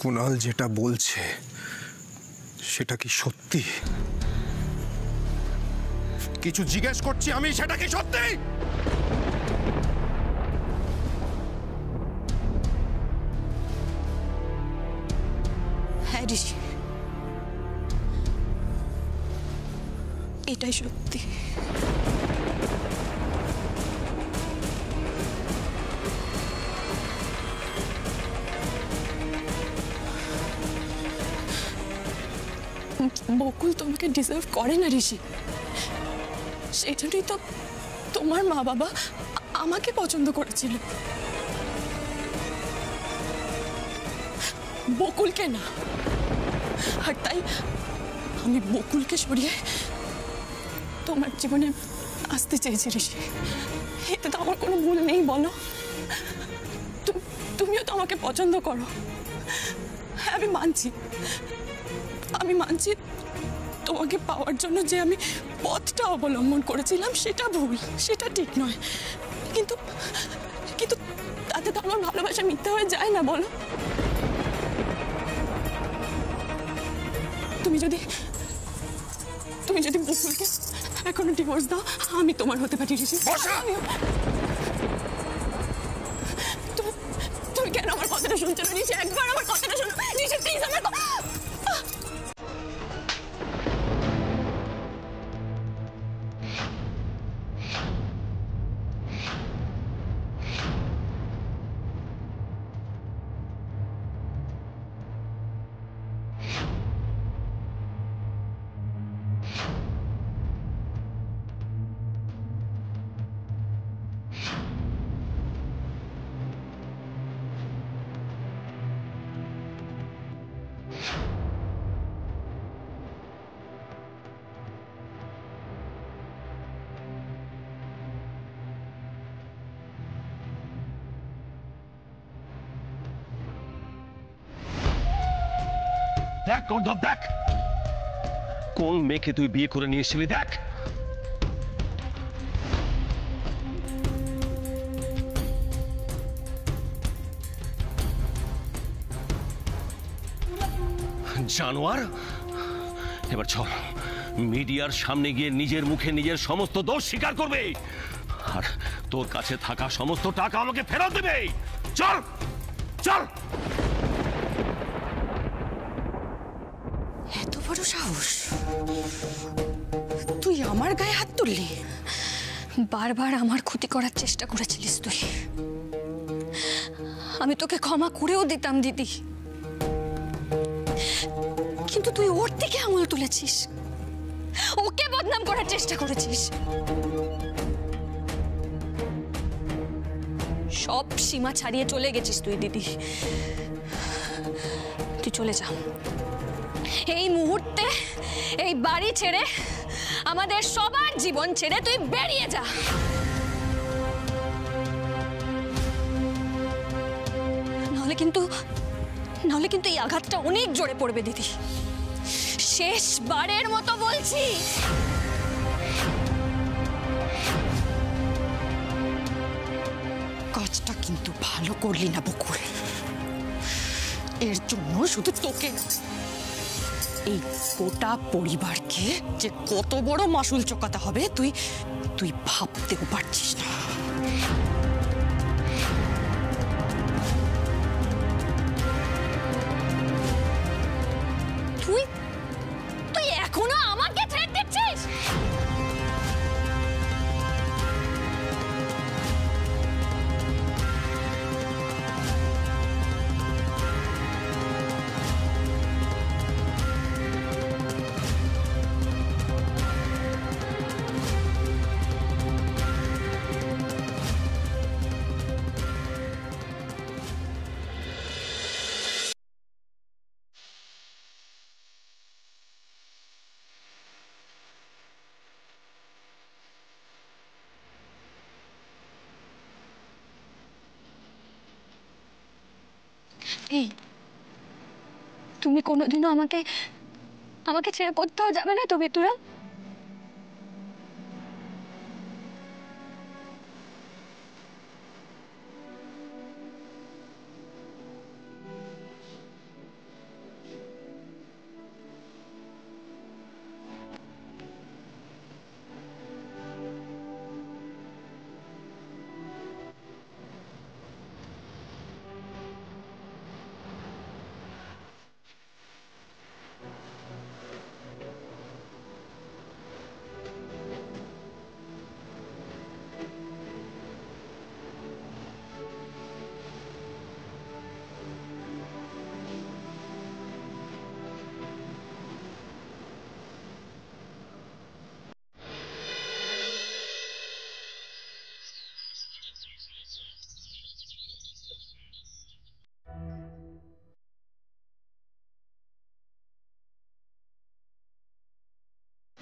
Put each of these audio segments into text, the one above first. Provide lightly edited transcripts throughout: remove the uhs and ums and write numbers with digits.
কুণাল যেটা বলছে সেটা কি সত্যি? কিছু জিজ্ঞেস করছি আমি, সেটা কি সত্যি? হ্যাঁ ঋষি, এটাই সত্যি। বকুল তোমাকে ডিজার্ভ করে না ঋষি, সেটাই তো তোমার মা বাবা আমাকে পছন্দ করেছিল, বকুলকে না। আর তাই আমি বকুলকে সরিয়ে তোমার জীবনে আসতে চেয়েছি ঋষি। এতে তো আমার কোনো ভুল নেই বলো? তুমিও তো আমাকে পছন্দ করো। হ্যাঁ আমি মানছি তোমাকে পাওয়ার জন্য যে আমি পথটা অবলম্বন করেছিলাম সেটা ভুল, সেটা ঠিক নয়, কিন্তু কিন্তু তাতে তো আমার ভালোবাসা মিথ্যা হয়ে যায় না বলো? তুমি যদি বকুলকে এখনো ডিভোর্স দাও, আমি তোমার হতে পারি ঋষি। তুমি কেন আমার কথাটা শুনছো না ঋষি? একবার আমার কথাটা শোনো ঋষি, প্লিজ আমার কথা। দেখ গন্ধব, দেখ কোন মেয়েকে তুই বিয়ে করে নিয়ে এসেছিলি। দেখ জানোয়ার, এবার চল মিডিয়ার সামনে গিয়ে নিজের মুখে নিজের সমস্ত দোষ স্বীকার করবে, আর তোর কাছে থাকা সমস্ত টাকা আমাকে ফেরত দেবে। চল চল। এত বড় সাহস, তুই আমার গায়ে হাত তুললি? বারবার আমার ক্ষতি করার চেষ্টা করেছিলিস তুই, আমি তোকে ক্ষমা করেও দিতাম দিদি, কিন্তু তুই ওর দিকে আঙুল তুলেছিস, ওকে বদনাম করার চেষ্টা করেছিস। সব সীমা ছাড়িয়ে চলে গেছিস তুই দিদি, তুই চলে যা এই মুহূর্তে, এই বাড়ি ছেড়ে, আমাদের সবার জীবন ছেড়ে তুই বেরিয়ে যা। নাহলে কিন্তু এই আঘাতটা অনেক জোরে পড়বে দিদি। শেষবারের মতো বলছি, কাজটা কিন্তু ভালো করলি না বকুল। এর জন্য শুধু তোকে, এই গোটা পরিবারকে যে কত বড় মাসুল চোকাতে হবে তুই ভাবতেও পারছিস না। তুই এখনো আমাকে থ্রেট দিচ্ছিস? এই তুমি কোনোদিনও আমাকে ছেড়ে কোথাও যাবে না তো বেতুরা?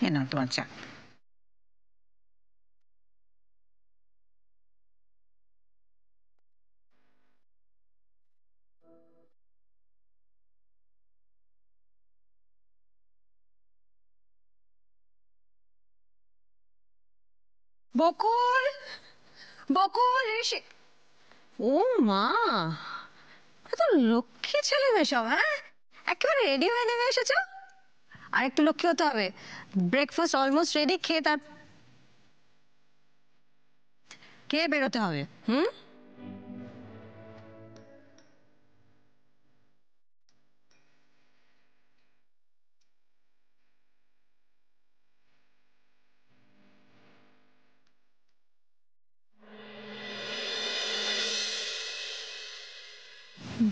এ নাও তোমার চা। বকুল, বকুল এসে। ও মা, এত লক্ষ্মী ছেলে মেশাও, হ্যাঁ একেবারে রেডি হয়ে নেমে এসেছো। আর একটু লক্ষ্মী হতে হবে, ব্রেকফাস্ট অলমোস্ট রেডি, খেয়ে বেরোতে হবে।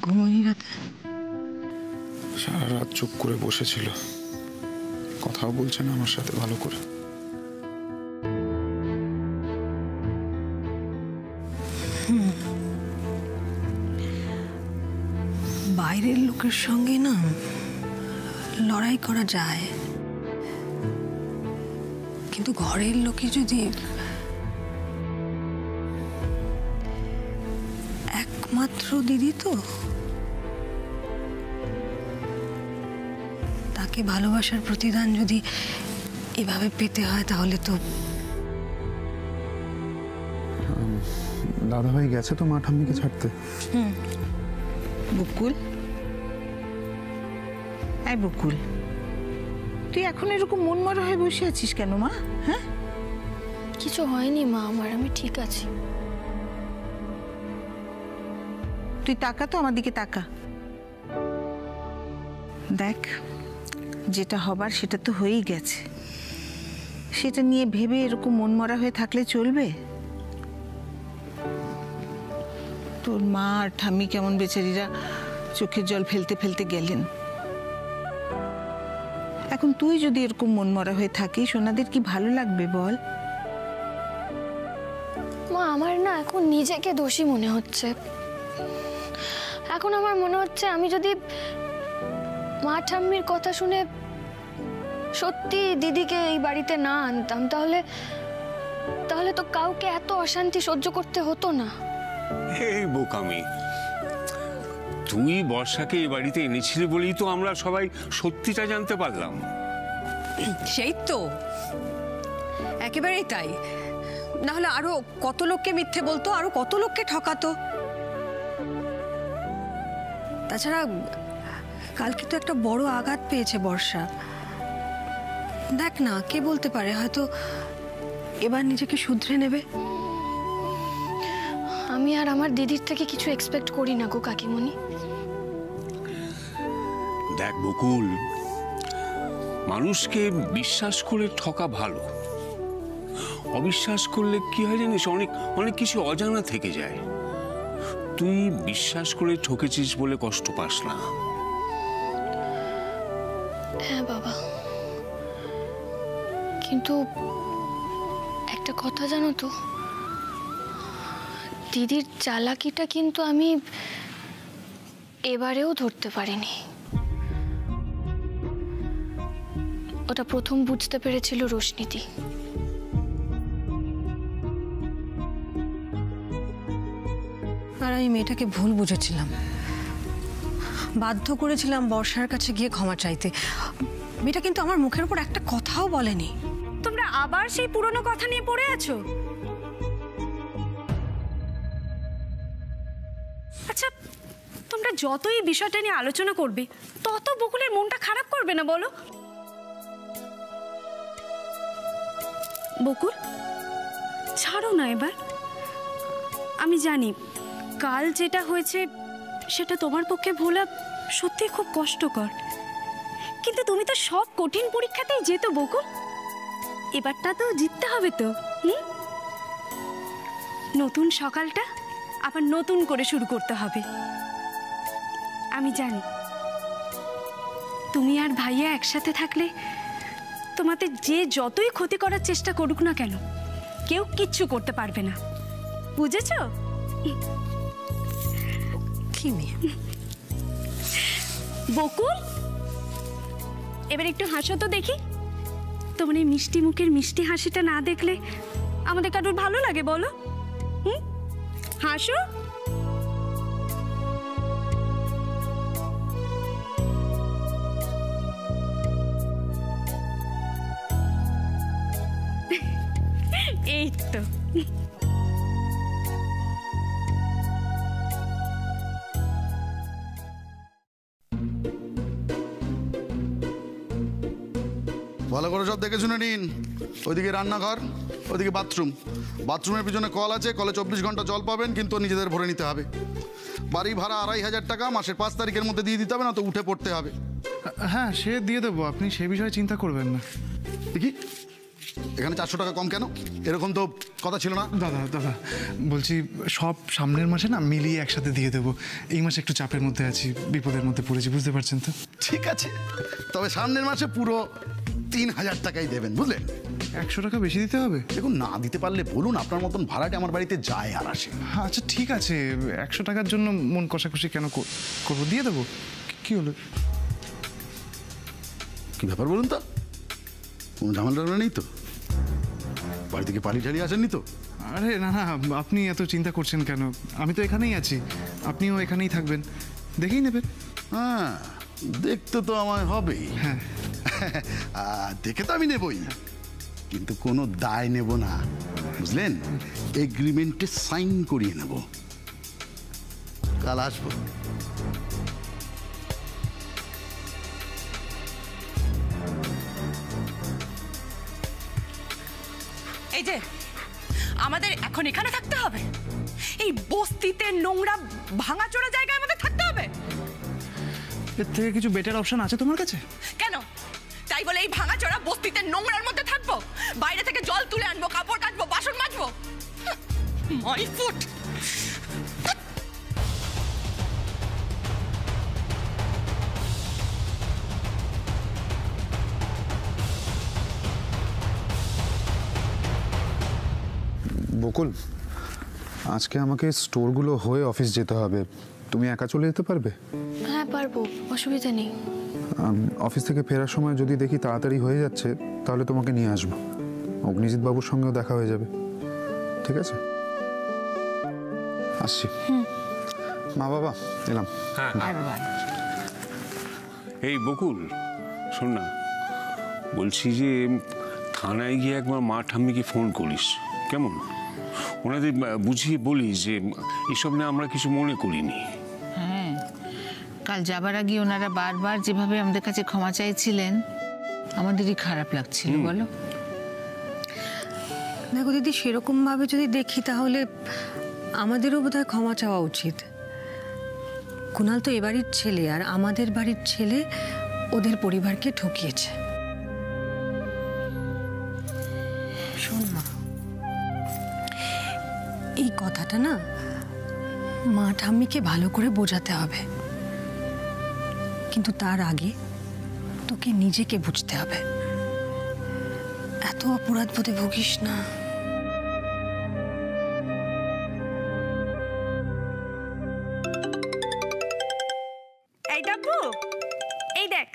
ঘুমোনি রাতে? সারা রাত চুপ করে বসেছিল, কথাও বলছে না আমার সাথে ভালো করে। বাইরের লোকের সঙ্গে না লড়াই করা যায়, কিন্তু ঘরের লোকে যদি একমাত্র দিদি তো, তাকে ভালোবাসার প্রতিদান যদি এভাবে পেতে হয় তাহলে তো। দাদাভাই গেছে তো মা ঠাম্মিকে ছাড়তে। বকুল, এই বকুল, তুই এখন এরকম মনমরা হয়ে বসে আছিস কেন মা? হ্যাঁ, কিছু হয়নি মা আমার, আমি ঠিক আছি। তুই তাকা তো আমার দিকে, তাকা। দেখ, যেটা হবার সেটা তো হয়েই গেছে, সেটা নিয়ে ভেবে এরকম মনমরা হয়ে থাকলে চলবে? তোর মা আর ঠাম্মি কেমন বেচারিরা চোখের জল ফেলতে ফেলতে গেলেন। এখন তুই যদি এরকম মনমরা হয়ে থাকিস, ওনাদের কি ভালো লাগবে বল? মা আমার না এখন নিজেকে দোষী মনে হচ্ছে। এখন আমার মনে হচ্ছে আমি যদি মা ঠাম্মির কথা শুনে সত্যি দিদিকে এই বাড়িতে না আনতাম, তাহলে তো কাউকে এত অশান্তি সহ্য করতে হতো না। এই বোকামি, তুই বর্ষাকে এই বাড়িতে এনেছিলি বলেই তো আমরা সবাই সত্যিটা জানতে পারলাম। সেই তো, একেবারেই তাই। না হলে আরো কত লোককে মিথ্যে বলতো, আরো কত লোককে ঠকাতো। তাছাড়া কালকে তো একটা বড় আঘাত পেয়েছে বর্ষা। দেখ না, কে বলতে পারে হয়তো এবার নিজেকে শুধরে নেবে। আমি আর আমার দিদির থেকে কিছু এক্সপেক্ট করি না গো কাকিমণি। দেখ বকুল, মানুষকে বিশ্বাস করে ঠকা ভালো। অবিশ্বাস করলে কি হয় জানিস, অনেক অনেক কিছু অজানা থেকে যায়। তুই বিশ্বাস করে ঠকেছিস বলে কষ্ট পাস না। হ্যাঁ বাবা, কিন্তু একটা কথা জানো তো, দিদির চালাকিটা কিন্তু আমি এবারেও ধরতে পারিনি। ওটা প্রথম বুঝতে পেরেছিল রোশনিদি। আর আমি মেয়েটাকে ভুল বুঝেছিলাম, বাধ্য করেছিলাম বর্ষার কাছে গিয়ে ক্ষমা চাইতে। মেয়েটা কিন্তু আমার মুখের উপর একটা কথাও বলেনি। তোমরা আবার সেই পুরনো কথা নিয়ে পড়ে আছো? আচ্ছা, তোমরা যতই এই বিষয়টা নিয়ে আলোচনা করবে তত বকুলের মনটা খারাপ করবে না বলো? বকুল, ছাড়ো না এবার। আমি জানি কাল যেটা হয়েছে সেটা তোমার পক্ষে ভোলা সত্যি খুব কষ্টকর, কিন্তু তুমি তো সব কঠিন পরীক্ষাতেই যেত বকুল। এবারটা তো জিততে হবে তো। নতুন সকালটা আবার নতুন করে শুরু করতে হবে। আমি জানি তুমি আর ভাইয়া একসাথে থাকলে তোমাদের যে যতই ক্ষতি করার চেষ্টা করুক না কেন, কেউ কিচ্ছু করতে পারবে না, বুঝেছ? কি মেয়ে বকুল, এবার একটু হাসো তো দেখি। তোমার এই মিষ্টি মুখের মিষ্টি হাসিটা না দেখলে আমাদের কারোর ভালো লাগে বলো? হুম, হাসো। এই তো ভালো করে সব দেখে শুনে নিন। ওইদিকে রান্নাঘর, ওইদিকে বাথরুম। বাথরুমের পিছনে কল আছে, কলে 24 ঘন্টা জল পাবেন, কিন্তু নিজেদের ভরে নিতে হবে। বাড়ি ভাড়া 2500 টাকা মাসের 5 তারিখের মধ্যে দিয়ে দিতে হবে, না তো উঠে পড়তে হবে। হ্যাঁ, সে দিয়ে দেবো, আপনি সে বিষয়ে চিন্তা করবেন না। দেখি এখানে 400 টাকা কম কেন? এরকম তো কথা ছিল না। দাদা বলছি, সব সামনের মাসে না মিলিয়ে একসাথে দিয়ে দেবো। এই মাসে একটু চাপের মধ্যে আছি, বিপদের মধ্যে পড়েছি, বুঝতে পারছেন তো। ঠিক আছে, তবে সামনের মাসে পুরো 3000 টাকাই দেবেন, বুঝলেন? 100 টাকা বেশি দিতে হবে? দেখুন, না দিতে পারলে বলুন, আপনার মতন ভাড়াটে আমার বাড়িতে যায় আর আসে। আচ্ছা ঠিক আছে, 100 টাকার জন্য মন কষাকষি কেন করবো, দিয়ে দেবো। কি হলো? কি ব্যাপার বলুন তো? কোনো ঝামেলা নেই তো? বাড়ি থেকে পালিয়ে ঝাড়িয়ে আসেননি তো? আরে না, আপনি এত চিন্তা করছেন কেন? আমি তো এখানেই আছি, আপনিও এখানেই থাকবেন, দেখেই নেবেন। হ্যাঁ, দেখতে তো আমায় হবেই। হ্যাঁ, দেখে তো আমি নেবই, কিন্তু কোনো দায় নেব না, বুঝলেন? এগ্রিমেন্টে সাইন করিয়ে নেব। কাল আসবো। এই যে আমাদের এখন এখানে থাকতে হবে? এই বস্তিতে নোংরা ভাঙাচোরা জায়গায় আমাদের থাকতে হবে? এর থেকে কিছু বেটার অপশন আছে তোমার কাছে? কেন? তাই বলে এই ভাঙাচোরা বস্তিতে নোংরার মধ্যে থাকবো? বাইরে থেকে জল তুলে আনবো, কাপড় কাচবো, বাসন মাজবো? My foot. বকুল, আজকে আমাকে স্টোরগুলো হয়ে অফিস যেতে হবে, তুমি একা চলে যেতে পারবে? হ্যাঁ পারবো, অসুবিধা নেই। অফিস থেকে ফেরার সময় যদি দেখি তাড়াতাড়ি হয়ে যাচ্ছে, তাহলে তোমাকে নিয়ে আসবো। অগ্নিজিৎ বাবুর সঙ্গেও দেখা হয়ে যাবে, ঠিক আছে? আসছি। মা বাবা এলাম। এই বকুল, শোন না, বলছি যে থানায় গিয়ে একবার মা ঠাম্মিকে ফোন করিস, কেমন? ওনাদের বুঝিয়ে বলিস যে এসব নিয়ে আমরা কিছু মনে করিনি। হ্যাঁ, কাল যাবার আগে ওনারা বারবার যেভাবে আমাদের কাছে ক্ষমা চাইছিলেন, আমাদেরই খারাপ লাগছিল, বলো? দেখো দিদি, সেরকমভাবে যদি দেখি তাহলে আমাদেরও বোধহয় ক্ষমা চাওয়া উচিত। কুণাল তো এবাড়ির ছেলে, আর আমাদের বাড়ির ছেলে ওদের পরিবারকে ঠকিয়েছে। শোন মা, এই কথাটা না মা ঠাম্মিকে ভালো করে বোঝাতে হবে, কিন্তু তার আগে তোকে নিজেকে বুঝতে হবে। এত অপরাধ বোধে ভুগিস না। এই ডাব্বু, এই দেখ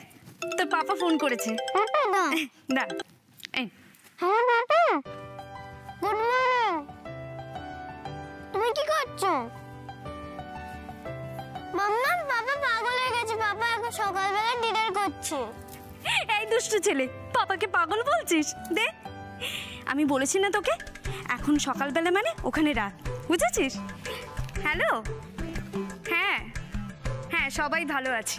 তোর পাপা ফোন করেছে। না এই তুমি কি করছো? মাম্মা, বাবা পাগল হয়ে গেছে। বাবা এখন সকালবেলা ডিনার করছে। এই দুষ্টু ছেলে, পাপাকে পাগল বলছিস? দে, আমি বলেছি না তোকে, এখন সকালবেলা মানে ওখানে রাত, বুঝেছিস? হ্যালো, হ্যাঁ হ্যাঁ, সবাই ভালো আছে।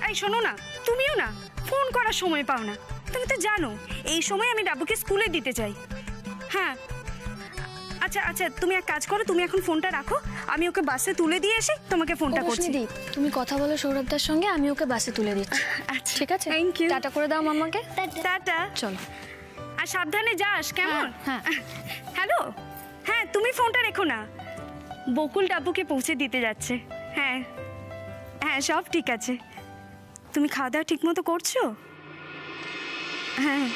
এই শোনো না, তুমিও না ফোন করার সময় পাও না। তুমি তো জানো এই সময় আমি ডাব্বুকে স্কুলে দিতে চাই। হ্যাঁ আচ্ছা আচ্ছা, তুমি এক কাজ করো, তুমি এখন ফোনটা রাখো, আমি ওকে বাসে তুলে দিয়ে এসে তোমাকে ফোনটা করছি। তুমি কথা বলো সৌরভদার সঙ্গে, আমি ওকে বাসে তুলে দিচ্ছি। আচ্ছা ঠিক আছে, থ্যাংক ইউ। টাটা করে দাও মামাকে। টাটা। চলো, আর সাবধানে যাস, কেমন? হ্যাঁ। হ্যালো, হ্যাঁ তুমি ফোনটা রেখো না, বকুল ডাব্বুকে পৌঁছে দিতে যাচ্ছে। হ্যাঁ হ্যাঁ, সব ঠিক আছে। তুমি খাওয়া দাওয়া ঠিক মতো করছো? হ্যাঁ।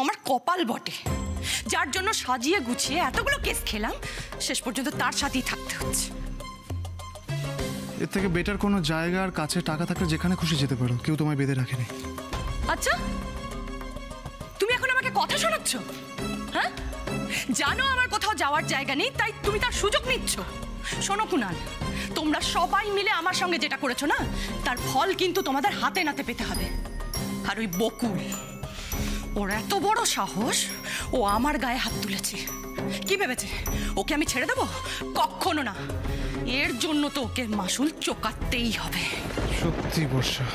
আমার কপাল বটে, যার জন্য সাজিয়ে গুছিয়ে এতগুলো কেস খেলাম, শেষ পর্যন্ত তার সাথেই থাকতে হচ্ছে। এর থেকে বেটার কোনো জায়গা আর কাছে টাকা থাকলে যেখানে খুশি যেতে পারো, কেউ তোমায় বেঁধে রাখেনি। আচ্ছা, তুমি এখন আমাকে কথা শোনাচ্ছ? হ্যাঁ, জানো আমার কোথাও যাওয়ার জায়গা নেই, তাই তুমি তার সুযোগ নিচ্ছ। শোনো কুনাল, তোমরা সবাই মিলে আমার সঙ্গে যেটা করেছো না, তার ফল কিন্তু তোমাদের হাতে নাতে পেতে হবে। আর ওই বকুল, ওর এত বড় সাহস, ও আমার গায়ে হাত তুলেছে। কি ভেবেছে ওকে আমি ছেড়ে দেবো? কখনো না। এর জন্য তো ওকে মাসুল চোকাতেই হবে। সত্যি বর্ষা,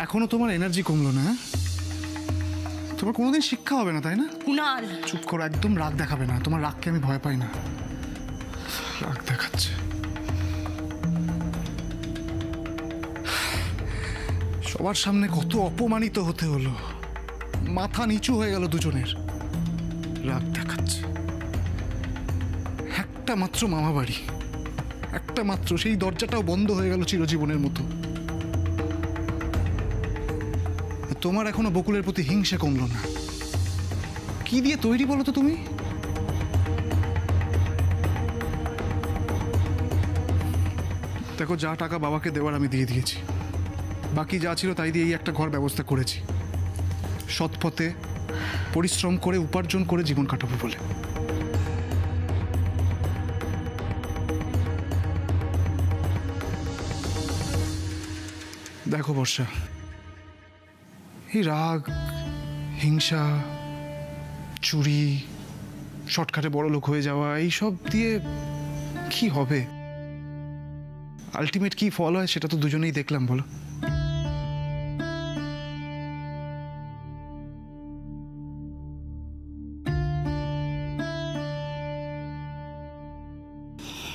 এখনো তোমার এনার্জি কমলো না? তোমার কোনোদিন শিক্ষা হবে না, তাই না? কুনাল, চুপ করো, একদম রাগ দেখাবে না। তোমার রাগকে আমি ভয় পাই না। রাগ দেখাচ্ছে। সবার সামনে কত অপমানিত হতে হলো, মাথা নিচু হয়ে গেল দুজনের। রাগ দেখাচ্ছে। একটা মাত্র মামা বাড়ি, একটা মাত্র, সেই দরজাটাও বন্ধ হয়ে গেল চিরজীবনের মতো। তোমার এখনো বকুলের প্রতি হিংসে কমলো না। কি দিয়ে তৈরি বলো তো তুমি? দেখো, যা টাকা বাবাকে দেওয়ার আমি দিয়ে দিয়েছি, বাকি যা ছিল তাই দিয়ে এই একটা ঘর ব্যবস্থা করেছি, সৎ পথে পরিশ্রম করে উপার্জন করে জীবন কাটাবো বলে। দেখো বর্ষা, এই রাগ, হিংসা, চুরি, শর্টকাটে বড় লোক হয়ে যাওয়া, এইসব দিয়ে কি হবে? আলটিমেট কি ফল হয় সেটা তো দুজনেই দেখলাম, বলো।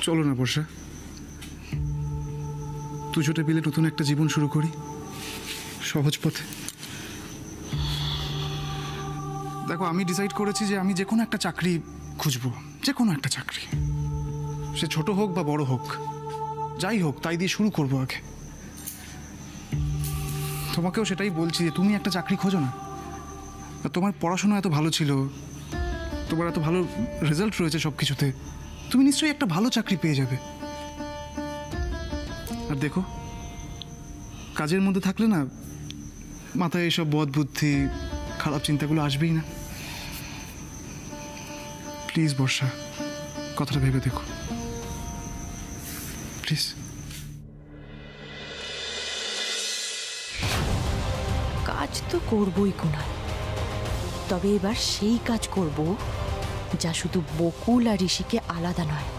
চলো না বর্ষা, দুজনে মিলে নতুন একটা জীবন শুরু করি, সহজ পথে। দেখো, আমি ডিসাইড করেছি যে আমি যে কোনো একটা চাকরি খুঁজবো, যে কোনো একটা চাকরি, সে ছোট হোক বা বড় হোক, যাই হোক তাই দিয়ে শুরু করবো আগে। তোমাকেও সেটাই বলছি যে তুমি একটা চাকরি খোঁজো না। তোমার পড়াশোনা এত ভালো ছিল, তোমার এত ভালো রেজাল্ট রয়েছে সব কিছুতে, তুমি নিশ্চয়ই একটা ভালো চাকরি পেয়ে যাবে। আর দেখো, কাজের মধ্যে থাকলে না মাথায় এসব বদ বুদ্ধি, খারাপ চিন্তাগুলো আসবেই না। প্লিজ বর্ষা, কথাটা ভেবে দেখো প্লিজ। কাজ তো করবই কুনাল, তবে এবার সেই কাজ করব যা শুধু বকুল আর ঋষিকে আলাদা নয়,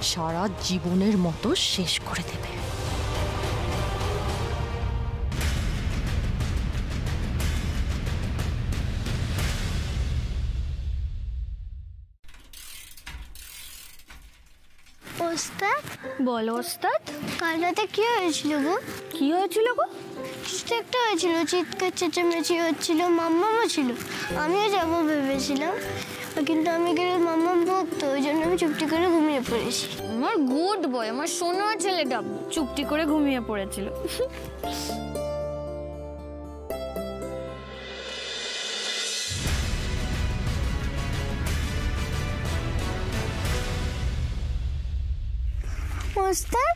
সারা জীবনের মতো শেষ করে দেবে। ওস্তাদ, বলো ওস্তাদ, কাল রাতে কি হয়েছিল গো? কি হয়েছিল গো? কিছু একটা হয়েছিল, চিৎকার চেঁচামেচি হচ্ছিল, মাম্মামও ছিল। আমিও যাবো ভেবেছিলাম, কিন্তু আমি গেলে মাম্মাম ভক্ত, ওই জন্য আমি চুপটি করে ঘুমিয়ে পড়েছি। আমার গুড বয়, আমার সোনা ছেলেটা চুপটি করে ঘুমিয়ে পড়েছিল। ওস্তাদ,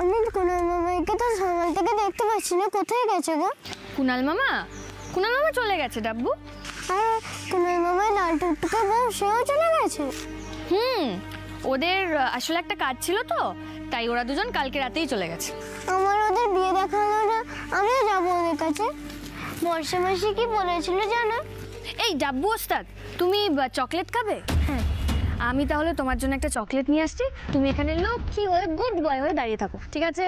আমি কুনাল মামাকে তো সকাল থেকে দেখতে পাচ্ছি না, কোথায় গেছে গো? কুনাল মামা? কুনাল মামা চলে গেছে ডাব্বু। আর কুনাল মামার লাল টুকটুকে বউ, সেও চলে গেছে? ওদের আসলে একটা কাজ ছিল তো, তাই ওরা দুজন কালকে রাতেই চলে গেছে। আমার ওদের বিয়ে দেখা হলো না, আমিও যাবো ওদের কাছে। বর্ষা মাসি কি বলেছিল জানো? এই ডাব্বু ওস্তাদ, তুমি চকলেট খাবে? হ্যাঁ, আমি তাহলে তোমার জন্য একটা চকলেট নিয়ে আসছি, তুমি এখানে লক্ষ্মী হয়ে গুড বয় হয়ে দাঁড়িয়ে থাকো, ঠিক আছে?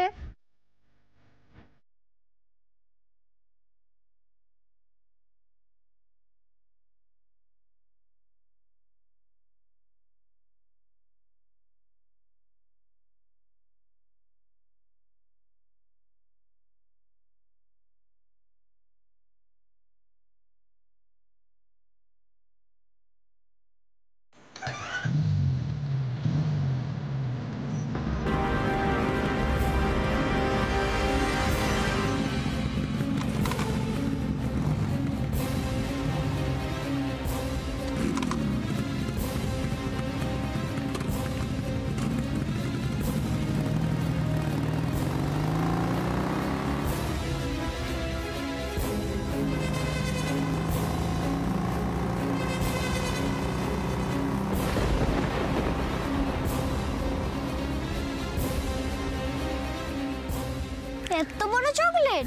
এত বড় চকলেট?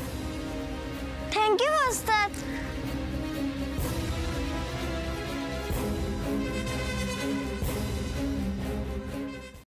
থ্যাংক ইউ ওস্তাদ।